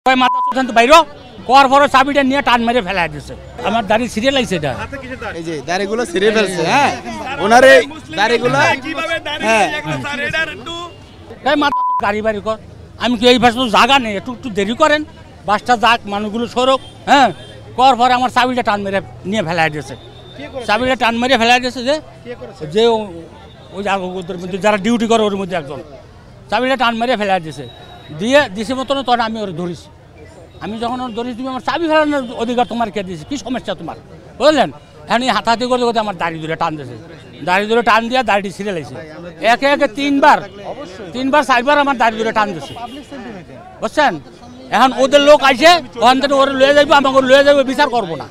কয় মাথা সুশান্ত বাইর কর পরে চাবিটা নিয়ে টান মেরে ফেলাই দিছে। আমার দাড়ি সিরিয়াল আইছে এটা, এই যে দাড়িগুলো সিরিয়ে ফেলছে। হ্যাঁ, ওনার এই দাড়িগুলো হ্যাঁ কয় মাথা গাড়ি বাড়ি কর। আমি কি এই ভাষা জায়গা নেই, একটু একটু দেরি করেন, বাসটা যাক, মানুষগুলো সরক। হ্যাঁ, কর পরে আমার চাবিটা টান মেরে নিয়ে ফেলাই দিয়েছে। চাবিটা টান মেরে ফেলাই দিয়েছে যে ওই যারা ডিউটি করে ওর মধ্যে একজন চাবিটা টান মেরে ফেলাই দিয়েছে। দিছে মতন তখন আমি ওর ধরেছি। আমি যখন ওর ধরেছি, তুমি আমার চাবি ফেলানোর অধিকার তোমার কে দিয়েছে, কী সমস্যা তোমার, বুঝলেন? এখন এই হাতাহাতি করতে করতে আমার দাড়ি ধরে টান দিয়েছে। দাড়ি ধরে টান দিয়ে দাড়িটি ছিঁড়ে লাগছে। একে একে তিনবার চারবার আমার দাড়ি ধরে টান দিয়েছে, বুঝছেন? এখন ওদের লোক আইসে, ওখান থেকে ওরা লয়ে যাবে, আমাকে লয়ে যাবে, বিচার করবো না।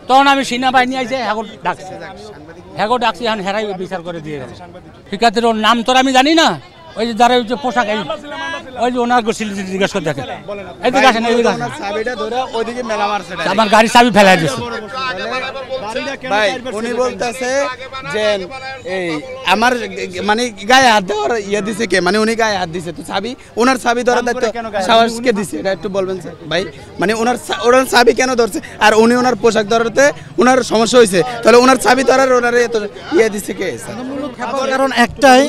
তখন আমি সেনাবাহিনী আইসে হ্যাগো ডাকছি, এখন হেরাই বিচার করে দিয়ে গেল। শিক্ষার্থীর ওর নাম তোর আমি জানি না, ওই যে যারা ওই যে পোশাক, ওই যে ওনার জিজ্ঞেস করে দেখেন, এইদিকে আসেন, এইদিকে আসেন। আমার গাড়ি চাবি ফেলাই দিচ্ছে। ভাই উনি বলতেছে যে এই আমার মানে গায়ে হাত দেওয়ার ইয়ে দিছে কে, মানে উনি গায়ে হাত দিছে, তো চাবি ওনার চাবি ধরার দায়িত্ব সাহসকে দিছে, এটা একটু বলবেন ভাই? মানে ওনার চাবি কেন ধরছে, আর উনি ওনার পোশাক ধরাতে ওনার সমস্যা হয়েছে, তাহলে ওনার চাবি ধরার ওনার এত ইয়ে দিছে কে? কারণ একটাই,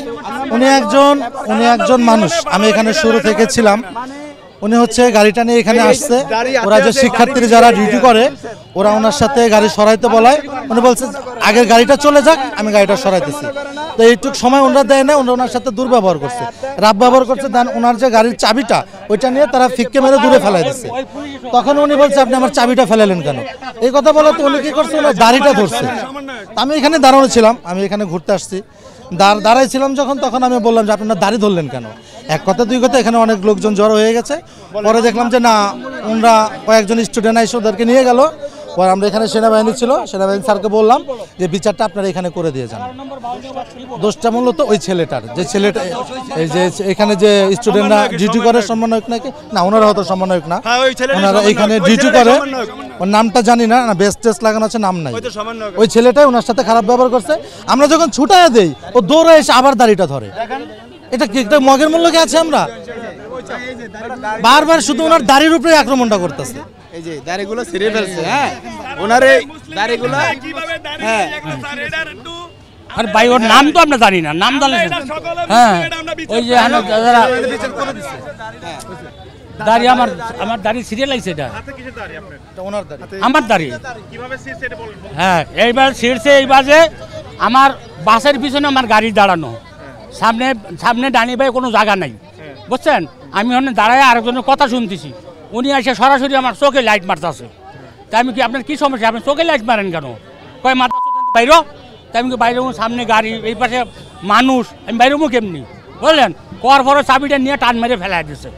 উনি একজন মানুষ। আমি এখানে শুরু থেকে ছিলাম। উনি হচ্ছে গাড়িটা নিয়ে এখানে আসছে, ওরা যে শিক্ষার্থীরা যারা ডিউটি করে ওরা ওনার সাথে গাড়ি সরাইতে বলায় উনি বলছে আগের গাড়িটা চলে যাক, আমি গাড়িটা সরাইতেছি। তো এইটুক সময় ওনারা দেয় না, ওনার সাথে দুর্ব্যবহার করছে, রাব ব্যবহার করছে। দেন ওনার যে গাড়ির চাবিটা ওইটা নিয়ে তারা ফিক্কে মেরে দূরে ফেলাই দিচ্ছে। তখন উনি বলছে আপনি আমার চাবিটা ফেলালেন কেন? এই কথা বলাতে উনি কি করছে, ওনার দাড়িটা ধরছে। আমি এখানে দাঁড়ানো ছিলাম, আমি এখানে ঘুরতে আসছি, দাঁড়াইছিলাম যখন, তখন আমি বললাম যে আপনারা দাড়ি ধরলেন কেন? এক কথা দুই কথা, এখানে অনেক লোকজন জড়ো হয়ে গেছে। পরে দেখলাম যে না, ওনারা কয়েকজন স্টুডেন্ট এসে ওদেরকে নিয়ে গেল। পরে আমরা এখানে সেনাবাহিনী ছিল, সেনাবাহিনী স্যারকে বললাম যে বিচারটা আপনারা এখানে করে দিয়ে যান। দোষটা মূলত ওই ছেলেটার, যে ছেলেটা এই যে এখানে যে স্টুডেন্টরা ডিউটি করে, সমন্বয়ক নাকি না, ওনারা হয়তো সমন্বয়ক না, ওনারা এখানে ডিউটি করে, ওর নামটা জানি না, বেস্ট টেস্ট লাগানো আছে, নাম নাই। ওই ছেলেটাই ওনার সাথে খারাপ ব্যবহার করছে। আমরা যখন ছুটাইয়া দেই, ও দৌড়ে এসে আবার দাড়িটা ধরে। এটা কি একটা মগের মূল্য কি আছে? আমরা বারবার শুধু ওনার দাড়ির উপরে আক্রমণটা করতেছে। এই যে দাড়িগুলো সিরিয়ে ফেলছে। হ্যাঁ, ওনার এই দাড়িগুলো হ্যাঁ। আর ভাই ওর নাম তো আমরা জানি না, নাম জানেন? হ্যাঁ, ওই যে দাড়ি আমার দাড়ি সিরিয়াল আইছে, এটা আমার দাড়ি। হ্যাঁ, এইবার ছিঁড়ছে, এইবার যে আমার বাসের পিছনে আমার গাড়ি দাঁড়ানো, সামনে ডানি ভাই কোনো জায়গা নাই, বুঝছেন? আমি ওখানে দাঁড়ায় আরেকজনের কথা শুনতেছি, উনি এসে সরাসরি আমার চোখে লাইট মারতেছে। তাই আমি কি, আপনার কি সমস্যা, আপনি চোখে লাইট মারেন কেন? কয় মাথা বাইর। তাই আমি কি বাইরে, সামনে গাড়ি, এই পাশে মানুষ, আমি বাইরে কেমনি, বুঝলেন? কর পরে চাবিটা নিয়ে টান মেরে ফেলাই দিচ্ছে।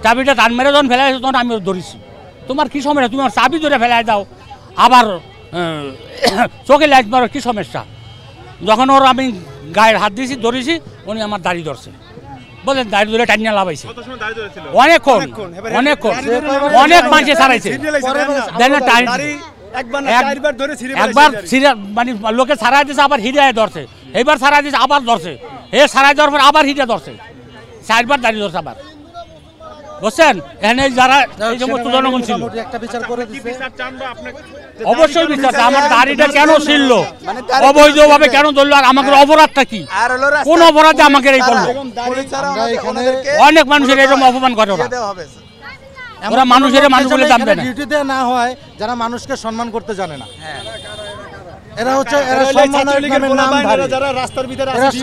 চাবিটা টান মেরে যখন ফেলাই দিচ্ছে তখন আমি ওর ধরেছি। তোমার কি সমস্যা, তুমি আমার চাবি ধরে ফেলাই দাও, আবার চোখে লাইট মারো, কি সমস্যা? যখন ওর আমি গায়ের হাত দিয়েছি, ধরেছি, উনি আমার দাড়ি ধরছে, বলেন দাড়ি ধরে টানিয়া লাভাইছে। অনেকক্ষণ অনেক মানুষে ছাড়াইছে, একবার মানে লোকে ছাড়াই দিয়েছে, আবার হিরিয়ায় ধরছে, এইবার ছাড়াই দিয়েছে, আবার ধরছে, ছাড়াই দেওয়ার পর আবার হিরিয়া ধরছে, 4বার দাড়ি ধরছে আবার, বুঝছেন? এখানে যারা এই সমস্ত জনগণ ছিল অবশ্যই বিচার। আমার দাড়িটা কেন ছিল, অবৈধভাবে কেন ধরলো, আর আমাদের অপরাধটা কি, কোন অপরাধে আমাকে এই করলো? অনেক মানুষের এরকম অপমান করে ওরা মানুষের মানুষ বলে দাম দেয় না। ডিউটিতে না হয় যারা মানুষকে সম্মান করতে জানে না, এরা হচ্ছে এরা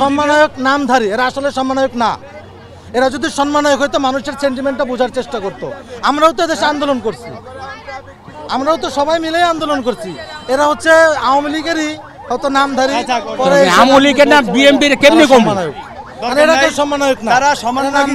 সম্মাননায়ক নামধারী, এরা আসলে সম্মাননায়ক না। এরা যদি সম্মাননায়ক হয়তো মানুষের সেন্টিমেন্টটা বোঝার চেষ্টা করতো। আমরাও তো দেশে আন্দোলন করছি, আমরাও তো সবাই মিলেই আন্দোলন করছি। এরা হচ্ছে আওয়ামী লীগেরই হয়তো নামধারী, আওয়ামী লীগের না বিএনপির কেমনি কম, এরা কেউ সম্মাননায়ক না, তারা সম্মাননায়ক।